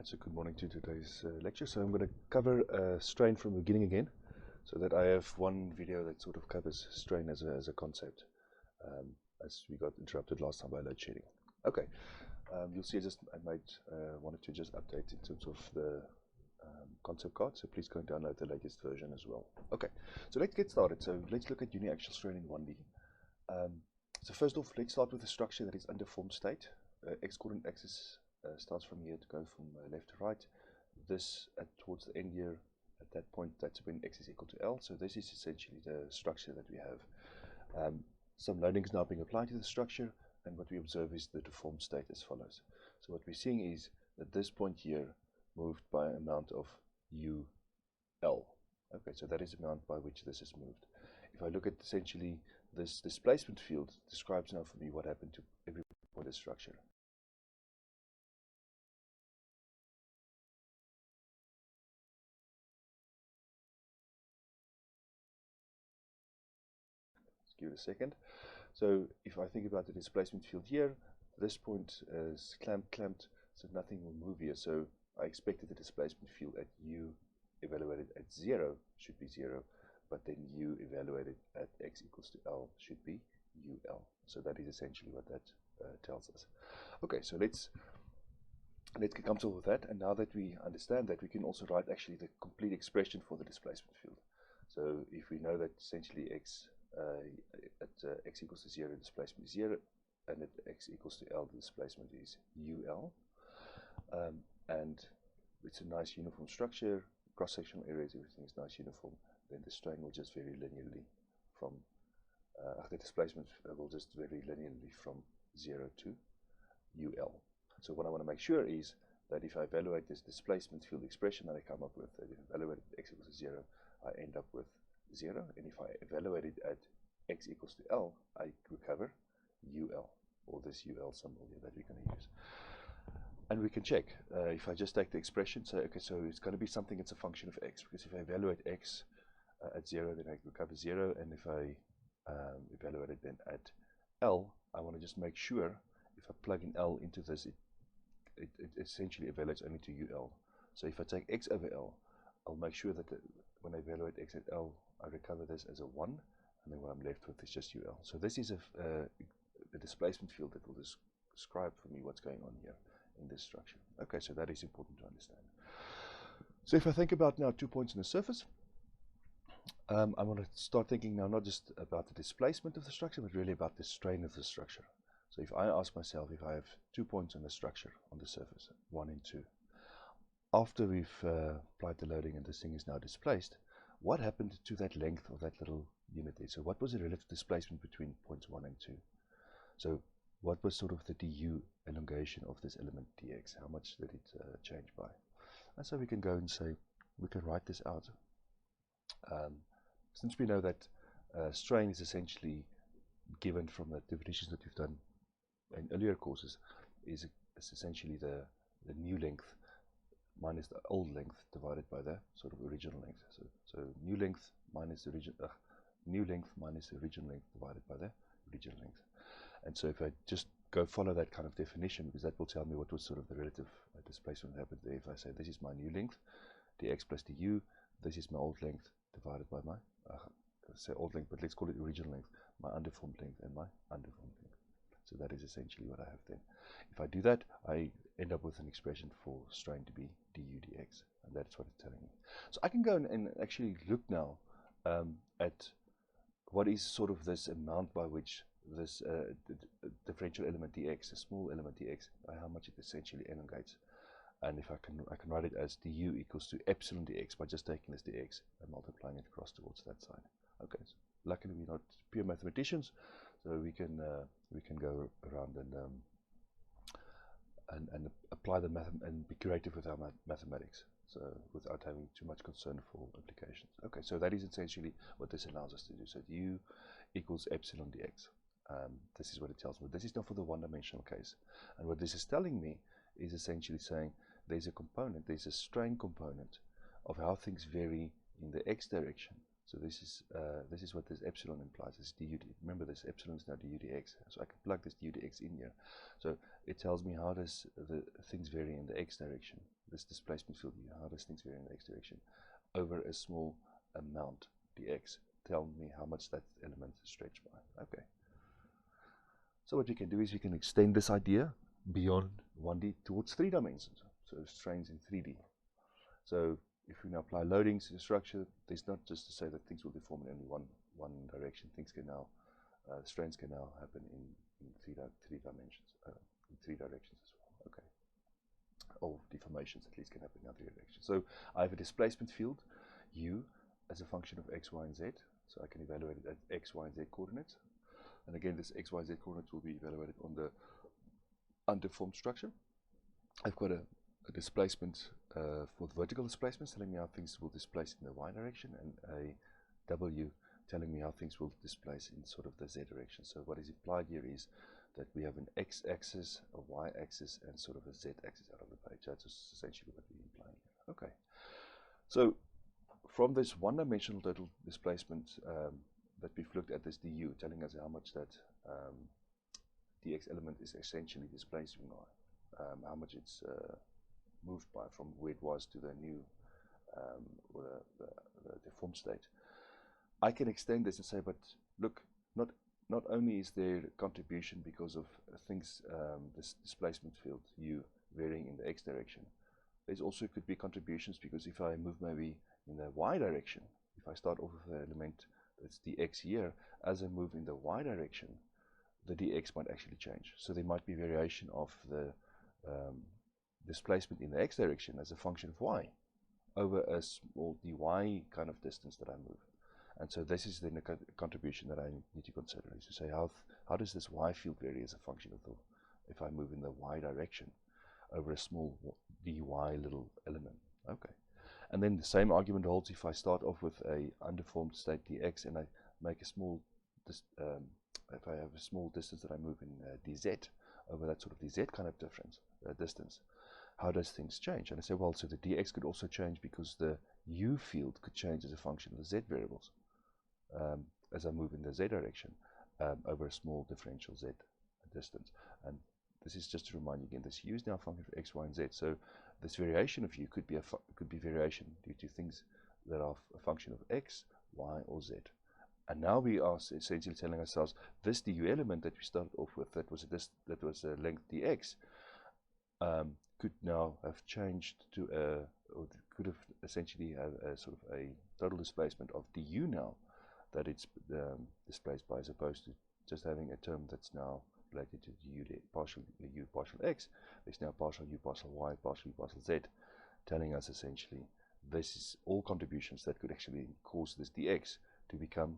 So good morning to today's lecture. So I'm going to cover strain from the beginning again, so that I have one video that sort of covers strain as a concept, as we got interrupted last time by load shedding. Okay, you'll see I wanted to just update in terms of the concept card, so please go and download the latest version as well. Okay, so let's get started. So let's look at uniaxial strain in 1D. So first off, let's start with the structure that is under form state. X-coordinate axis starts from here to go from left to right. This towards the end here, at that point, that's when x is equal to L. So this is essentially the structure that we have. Some loading is now being applied to the structure, and what we observe is the deformed state as follows. So what we're seeing is that this point here moved by an amount of UL. Okay, so that is the amount by which this is moved. If I look at essentially this displacement field, describes now for me what happened to every point of the structure. Let's give it a second. So if I think about the displacement field here, this point is clamped, so nothing will move here. So I expected the displacement field at U evaluated at 0 should be 0, but then U evaluated at x equals to L should be UL. So that is essentially what that tells us. Okay, so let's get comfortable with that. And now that we understand that, we can also write actually the complete expression for the displacement field. So if we know that essentially x x equals to 0, the displacement is 0, and at x equals to L, the displacement is UL. And it's a nice uniform structure, cross-sectional areas, everything is nice uniform, then the strain will just vary linearly from, the displacement will just vary linearly from 0 to UL. So what I want to make sure is that if I evaluate this displacement field expression that I come up with, that if I evaluate x equals to 0, I end up with 0, and if I evaluate it at x equals to L, I recover UL, or this UL symbol here that we're going to use. And we can check, if I just take the expression, so okay, so it's going to be something that's a function of x, because if I evaluate x at 0, then I recover 0, and if I evaluate it then at L, I want to just make sure, if I plug in L into this, it essentially evaluates only to UL. So if I take x over L, I'll make sure that when I evaluate x at L, I recover this as a 1, and then what I'm left with is just UL. So this is the displacement field that will describe for me what's going on here in this structure. Okay, so that is important to understand. So if I think about now 2 points on the surface, I want to start thinking now not just about the displacement of the structure, but really about the strain of the structure. So if I ask myself, if I have 2 points on the structure on the surface, 1 and 2, after we've applied the loading and this thing is now displaced, what happened to that length of that little unit there? So what was the relative displacement between points 1 and 2? So what was sort of the du elongation of this element dx? How much did it change by? And so we can go and say, we can write this out. Since we know that strain is essentially given from the definitions that we've done in earlier courses, is essentially the new length minus the old length divided by the sort of original length. So new length minus the original length divided by the original length. And so if I just go follow that kind of definition, because that will tell me what was sort of the relative displacement that happened there. If I say this is my new length, dx plus du, this is my old length divided by my, say old length, but let's call it original length, my underformed length and my underformed length. So that is essentially what I have then. If I do that, I end up with an expression for strain to be du dx, and that's what it's telling me. So I can go and actually look now at what is sort of this amount by which this differential element dx, a small element dx, how much it essentially elongates. And if I can write it as du equals to epsilon dx by just taking this dx and multiplying it across towards that side. Okay, so luckily we're not pure mathematicians, so we can go around and apply the math and be creative with our mathematics, so without having too much concern for applications. Okay, so that is essentially what this allows us to do. So u equals epsilon dx. This is what it tells me. This is not for the one-dimensional case, and what this is telling me is essentially saying there's a component, there's a strain component of how things vary in the x direction. So this is what this epsilon implies. This du. Remember, this epsilon is now du dx. So I can plug this du dx in here. So it tells me how does the things vary in the x direction. this displacement field u, how does things vary in the x direction over a small amount dx. Tell me how much that element is stretched by. Okay. So what we can do is we can extend this idea beyond 1D towards 3 dimensions. So strains in 3D. So if we now apply loadings to the structure, there's not just to say that things will deform in only one direction. Things can now, strains can now happen in three dimensions, in 3 directions as well. Okay. Or deformations at least can happen in other directions. So I have a displacement field u as a function of x, y, and z. So I can evaluate it at x, y, and z coordinates. And again, this x, y, z coordinates will be evaluated on the undeformed structure. I've got a displacement for the vertical displacements telling me how things will displace in the y direction, and a w telling me how things will displace in sort of the z direction. So what is implied here is that we have an x-axis, a y-axis, and sort of a z-axis out of the page. That's essentially what we're implying here. Okay. So from this one-dimensional total displacement that we've looked at, this du, telling us how much that dx element is essentially displacing by, how much it's moved by from where it was to the new, or the deformed state. I can extend this and say, but look, not only is there contribution because of things, this displacement field u varying in the x direction, there's also could be contributions because if I move maybe in the y direction, if I start off with an element that's dx here, as I move in the y direction, the dx might actually change. So there might be variation of the displacement in the x direction as a function of y over a small dy kind of distance that I move. And so this is then a contribution that I need to consider, is to say how does this y field vary as a function of the, if I move in the y direction over a small dy little element. Okay. And then the same argument holds if I start off with a undeformed state dx and I make a small, if I have a small distance that I move in dz over that sort of dz kind of difference, distance, how does things change? And I say, well, so the dx could also change because the u field could change as a function of the z variables as I move in the z direction over a small differential z distance. And this is just to remind you again, this u is now a function of x, y, and z. So this variation of u could be variation due to things that are a function of x, y, or z. And now we are essentially telling ourselves this du element that we started off with, that was a length dx, could now have changed to or could have essentially have a sort of a total displacement of du now that it's displaced by, as opposed to just having a term that's now related to u partial x. There's now partial u, partial y, partial u, partial z, telling us essentially this is all contributions that could actually cause this dx to become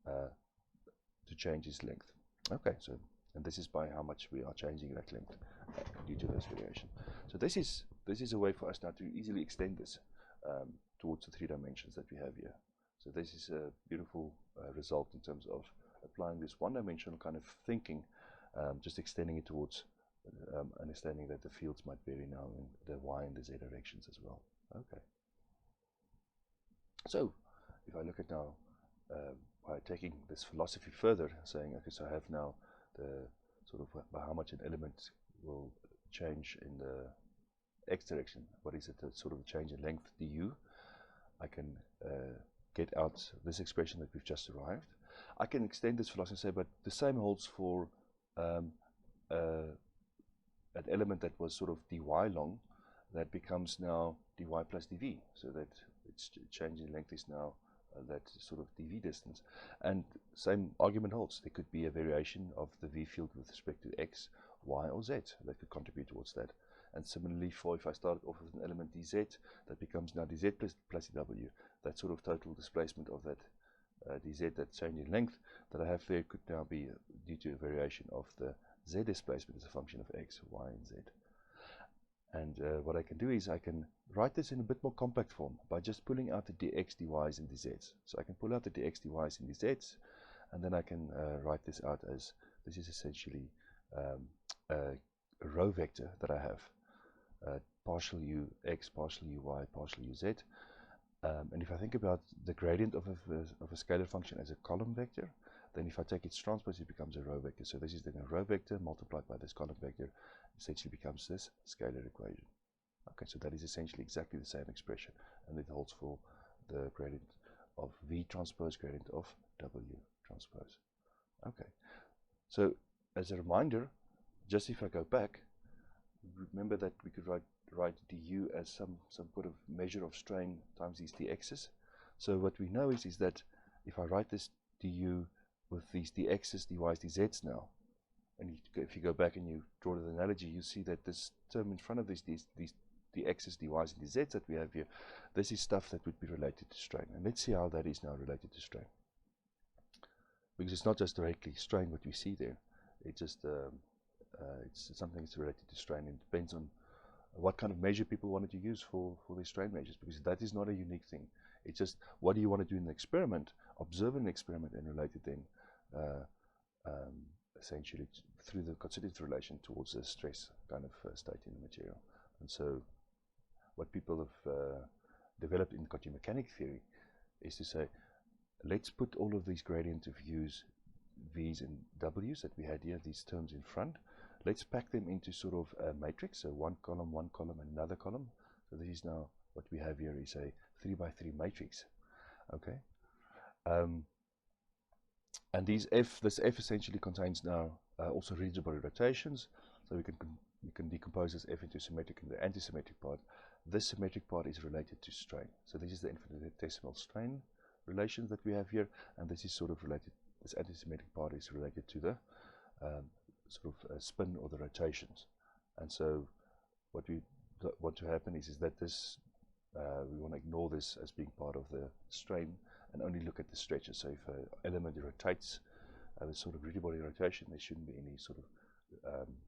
to change its length. Okay, so and this is by how much we are changing that length due to this variation. So this is a way for us now to easily extend this towards the 3 dimensions that we have here. So this is a beautiful result in terms of applying this one-dimensional kind of thinking, just extending it towards understanding that the fields might vary now in the y and the z directions as well. Okay. So if I look at now by taking this philosophy further, saying, okay, so I have now the sort of by how much an element will change in the x direction. What is it? The sort of change in length du. I can get out this expression that we've just arrived. I can extend this philosophy and say, but the same holds for an element that was sort of dy long, that becomes now dy plus dv, so that its change in length is now that sort of dv distance. And same argument holds. There could be a variation of the v field with respect to x, y, or z that could contribute towards that. And similarly, for if I started off with an element dz, that becomes now dz plus dw. That sort of total displacement of that dz, that change in length that I have there, could now be due to a variation of the z displacement as a function of x, y, and z. And what I can do is I can write this in a bit more compact form by just pulling out the dx, dy's, and dz's. So I can pull out the dx, dy's, and dz's, and then I can write this out as this is essentially a row vector that I have. Partial u x, partial u y, partial u z. And if I think about the gradient of a scalar function as a column vector, then if I take its transpose, it becomes a row vector. So this is then a row vector multiplied by this column vector, essentially becomes this scalar equation. Okay, so that is essentially exactly the same expression, and it holds for the gradient of V transpose gradient of W transpose. Okay, so as a reminder, just if I go back, remember that we could write du as some sort of measure of strain times these dx's. So what we know is that if I write this du with these dx's, dy's, dz's now, and if you go back and you draw the analogy, you see that this term in front of these dx's, dy's, and dz's that we have here, this is stuff that would be related to strain. And let's see how that is now related to strain. Because it's not just directly strain what we see there. It's just it's something that's related to strain. It depends on what kind of measure people wanted to use for their strain measures, because that is not a unique thing. It's just what do you want to do in the experiment, observe an experiment, and relate it then essentially through the constitutive relation towards the stress kind of state in the material. And so what people have developed in quantum mechanics theory is to say, let's put all of these gradient of u's, v's, and w's that we had here, these terms in front, let's pack them into sort of a matrix, so one column, and another column. So this is now what we have here is a 3 by 3 matrix. Okay, and this F essentially contains now also rigid body rotations. So we can decompose this F into symmetric and the antisymmetric part. This symmetric part is related to strain. So this is the infinitesimal strain relations that we have here, and this is sort of related. This antisymmetric part is related to the sort of spin or the rotations. And so what we want to happen is that this we want to ignore this as being part of the strain and only look at the stretches. So if an element rotates, the sort of rigid body rotation, there shouldn't be any sort of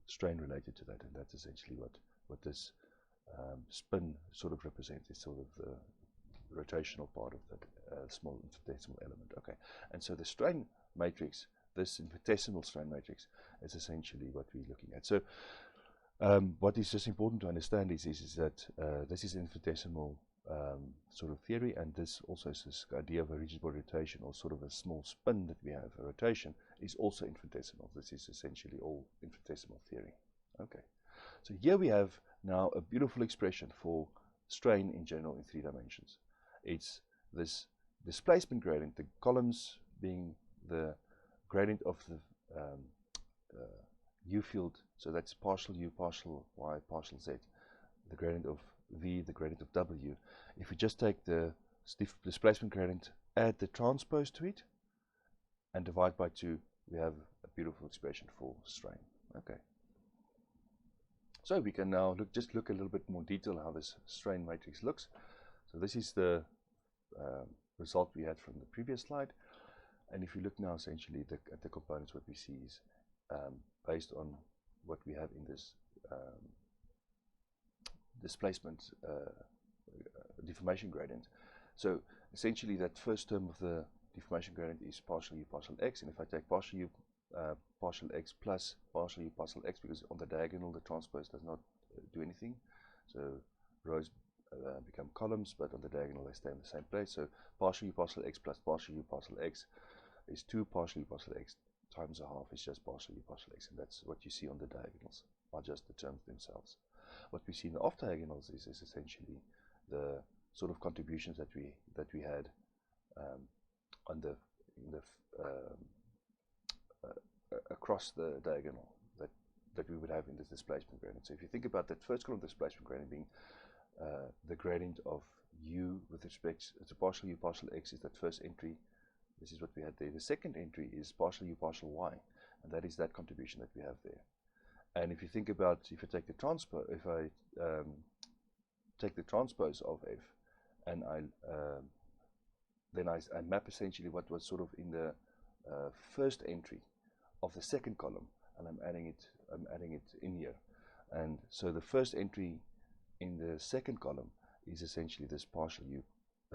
strain related to that, and that's essentially what this spin sort of represents, is sort of the rotational part of that small infinitesimal element. Okay, and so the strain matrix, this infinitesimal strain matrix, is essentially what we're looking at. So what is just important to understand is that this is infinitesimal sort of theory, and this also is this idea of a rigid body rotation, or sort of a small spin that we have, a rotation, is also infinitesimal. This is essentially all infinitesimal theory. Okay, so here we have now a beautiful expression for strain in general in 3 dimensions. It's this displacement gradient, the columns being the gradient of the U field, so that's partial U, partial Y, partial Z, the gradient of V, the gradient of W. If we just take the displacement gradient, add the transpose to it, and divide by 2, we have a beautiful expression for strain. Okay. So we can now just look a little bit more detail how this strain matrix looks. So this is the result we had from the previous slide. And if you look now essentially at the components, what we see is based on what we have in this displacement deformation gradient. So essentially that first term of the deformation gradient is partial U partial X, and if I take partial U partial X plus partial U partial X, because on the diagonal the transpose does not do anything, so rows become columns, but on the diagonal they stay in the same place. So partial U partial X plus partial U partial X is 2 partial U partial X times a half is just partial U partial X, and that's what you see on the diagonals, are just the terms themselves. What we see in the off diagonals is essentially the sort of contributions that we had on the across the diagonal that we would have in this displacement gradient. So if you think about that first column displacement gradient being the gradient of U with respect to partial U partial X is that first entry. This is what we had there. The second entry is partial U partial Y, and that is that contribution that we have there. And if you think about, if I take the transpose, take the transpose of F, and then I map essentially what was sort of in the first entry of the second column, and I'm adding it in here. And so the first entry in the second column is essentially this partial U,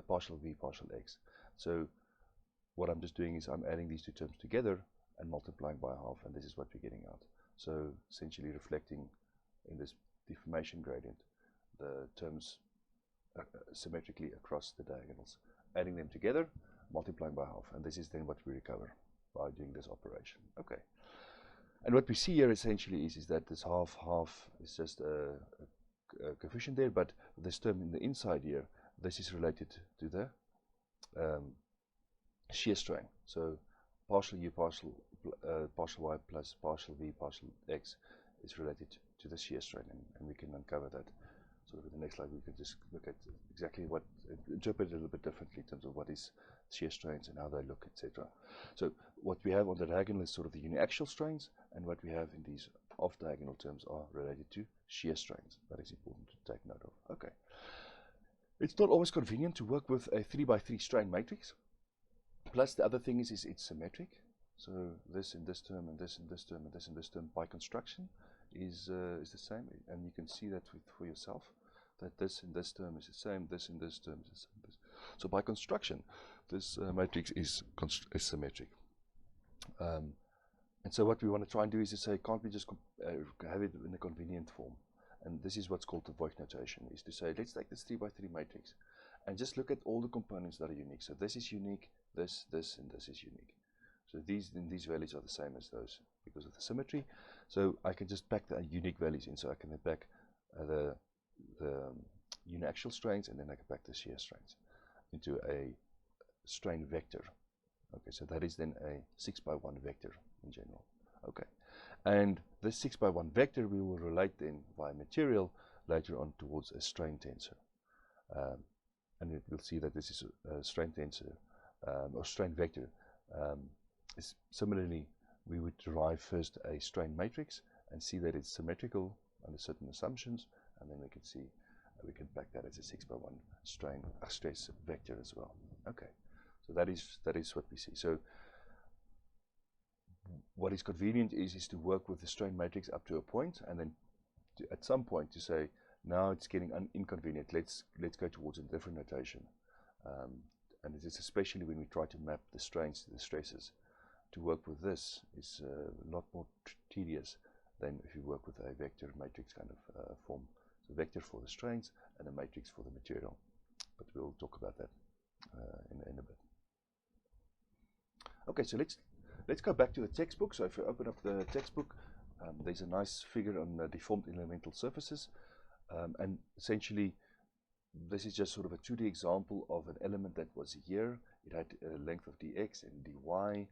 partial V partial X. So what I'm just doing is I'm adding these 2 terms together and multiplying by half, and this is what we're getting out. So essentially reflecting in this deformation gradient the terms symmetrically across the diagonals, adding them together, multiplying by half, and this is then what we recover by doing this operation. Okay, and what we see here essentially is that this half is just a coefficient there, but this term in the inside here, this is related to the shear strain. So partial u partial y plus partial v partial x is related to the shear strain, and we can uncover that. So in the next slide we can just look at exactly what, interpret it a little bit differently in terms of what is shear strains and how they look, etc. So what we have on the diagonal is sort of the uniaxial strains, and what we have in these off-diagonal terms are related to shear strains. That is important to take note of. Okay. It's not always convenient to work with a 3x3 strain matrix. Plus the other thing is it's symmetric. So this in this term and this in this term and this in this term by construction is the same, and you can see that for yourself, that this in this term is the same, this in this term is the same. So by construction, this matrix is symmetric. And so what we want to try and do is to say, can't we just have it in a convenient form? And this is what's called the Voigt notation, is to say, let's take this 3x3 matrix and just look at all the components that are unique. So this is unique, this, and this is unique. So these values are the same as those because of the symmetry. So I can just pack the unique values in. So I can then pack the uniaxial strains, and then I can pack the shear strains into a strain vector. Okay, so that is then a 6x1 vector in general. Okay, and this 6x1 vector we will relate then via material later on towards a strain tensor. And we'll see that this is a strain tensor or strain vector. Similarly, we would derive first a strain matrix and see that it's symmetrical under certain assumptions, and then we can see we can pack that as a 6x1 stress vector as well. Okay, so that is what we see. So what is convenient is to work with the strain matrix up to a point, and then at some point to say, now it's getting inconvenient. Let's go towards a different notation, and it is especially when we try to map the strains to the stresses. To work with this is a lot more tedious than if you work with a vector matrix kind of form. So vector for the strains and a matrix for the material. But we'll talk about that in a bit. Okay, so let's go back to the textbook. So if you open up the textbook, there's a nice figure on deformed elemental surfaces, and essentially this is just sort of a 2D example of an element that was here. It had a length of dx and dy.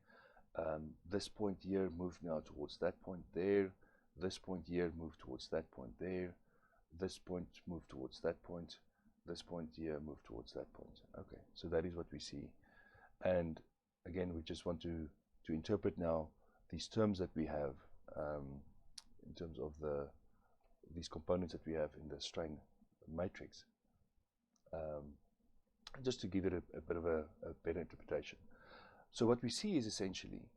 This point here moved now towards that point there. This point here moved towards that point there. This point moved towards that point. This point here moved towards that point. Okay, so that is what we see. And again, we just want to interpret now these terms that we have in terms of these components that we have in the strain matrix, just to give it a bit of a better interpretation. So what we see is essentially,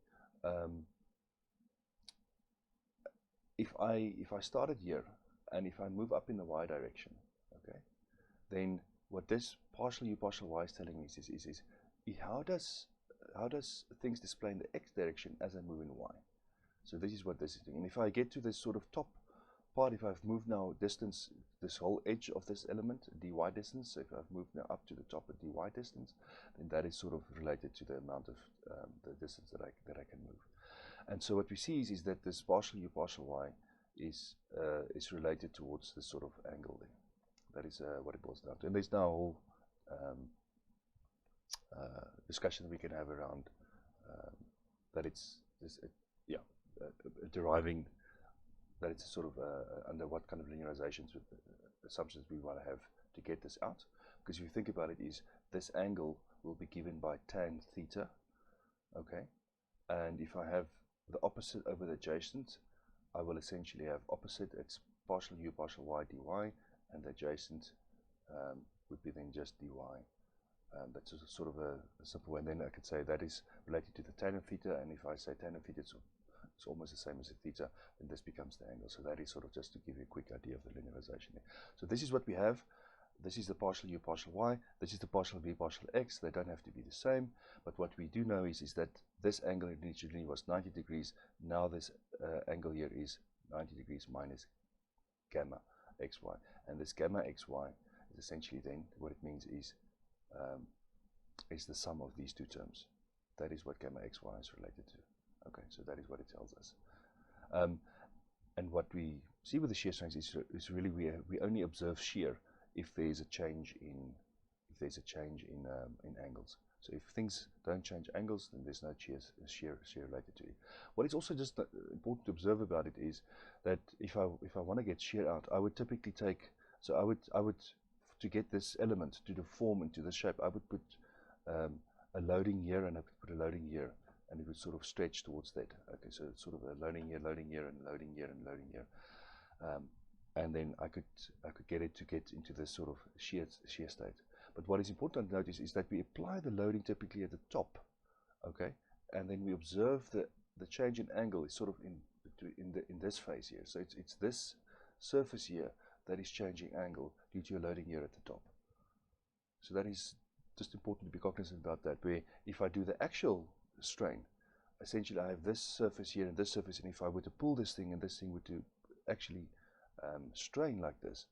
if I started here and if I move up in the y direction, okay, then what this partial u partial y is telling me is how does things display in the x direction as I move in y? So this is what this is doing. And if I get to this sort of top part, if I've moved now distance, this whole edge of this element, dy distance, so if I've moved now up to the top of dy distance, then that is sort of related to the amount of the distance that I can move. And so what we see is that this partial u partial y is related towards this sort of angle there. That is what it boils down to. And there's now a whole discussion that we can have around that it's deriving that it's sort of under what kind of linearizations with assumptions we want to have to get this out. Because if you think about it, is this angle will be given by tan theta, okay? And if I have the opposite over the adjacent, I will essentially have opposite, it's partial u partial y dy, and the adjacent would be then just dy. That's a sort of a simple way. And then I could say that is related to the tan of theta, and if I say tan of theta, it's almost the same as a theta, then this becomes the angle. So that is sort of just to give you a quick idea of the linearization there. So this is what we have. This is the partial u partial y. This is the partial v partial x. They don't have to be the same. But what we do know is that this angle initially was 90 degrees. Now this angle here is 90 degrees minus gamma xy. And this gamma xy is essentially then what it means is the sum of these two terms. That is what gamma xy is related to. Okay, so that is what it tells us. And what we see with the shear strengths is really we only observe shear if there's a change in in angles. So if things don't change angles, then there's no shear related to it. What is also just important to observe about it is that if I want to get shear out, I would typically take, so I would to get this element to deform into this shape, I would put a loading here, and I would put a loading here, and it would sort of stretch towards that. Okay, so it's sort of a loading here, and loading here, and loading here. And then I could get it to get into this sort of shear state. But what is important to notice is that we apply the loading typically at the top, okay, and then we observe the change in angle is sort of in this phase here. So it's this surface here that is changing angle due to a loading here at the top. So that is just important to be cognizant about that. Where if I do the actual strain, essentially I have this surface here and this surface, and if I were to pull this thing and this thing were to actually strain like this,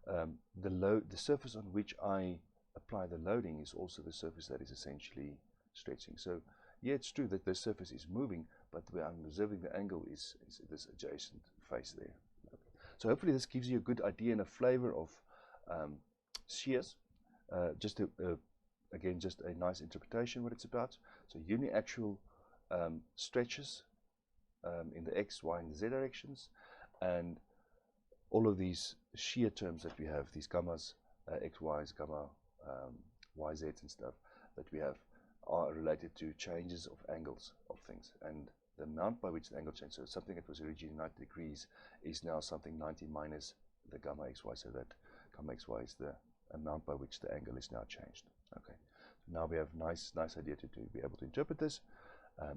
the surface on which I apply the loading is also the surface that is essentially stretching. So yeah, it's true that the surface is moving, but where I'm observing the angle is this adjacent face there. Okay. So hopefully this gives you a good idea and a flavor of shears. Again, just a nice interpretation what it's about. So uniaxial stretches in the X, Y, and Z directions, and all of these shear terms that we have, these gammas, X, Y's, gamma, YZ and stuff that we have, are related to changes of angles of things, and the amount by which the angle changes. So something that was originally 90 degrees is now something 90 minus the gamma XY, so that gamma XY is the amount by which the angle is now changed. Okay, so now we have nice idea to be able to interpret this,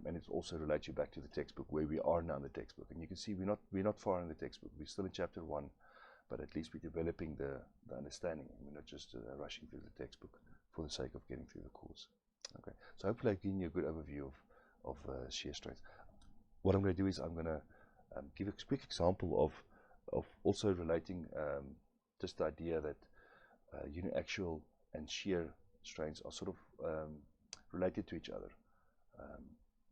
and it also relates you back to the textbook, where we are now in the textbook. And you can see we're not far in the textbook. We're still in chapter 1, but at least we're developing the understanding, and we're not just rushing through the textbook for the sake of getting through the course. Okay, so hopefully I've given you a good overview of shear strength. What I'm going to do is I'm going to give a quick example of also relating just the idea that uniaxial and shear strains are sort of related to each other,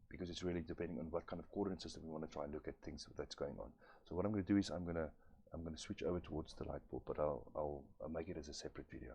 because it's really depending on what kind of coordinate system we want to try and look at things that's going on. So what I'm going to do is I'm going to switch over towards the light bulb, but I'll make it as a separate video.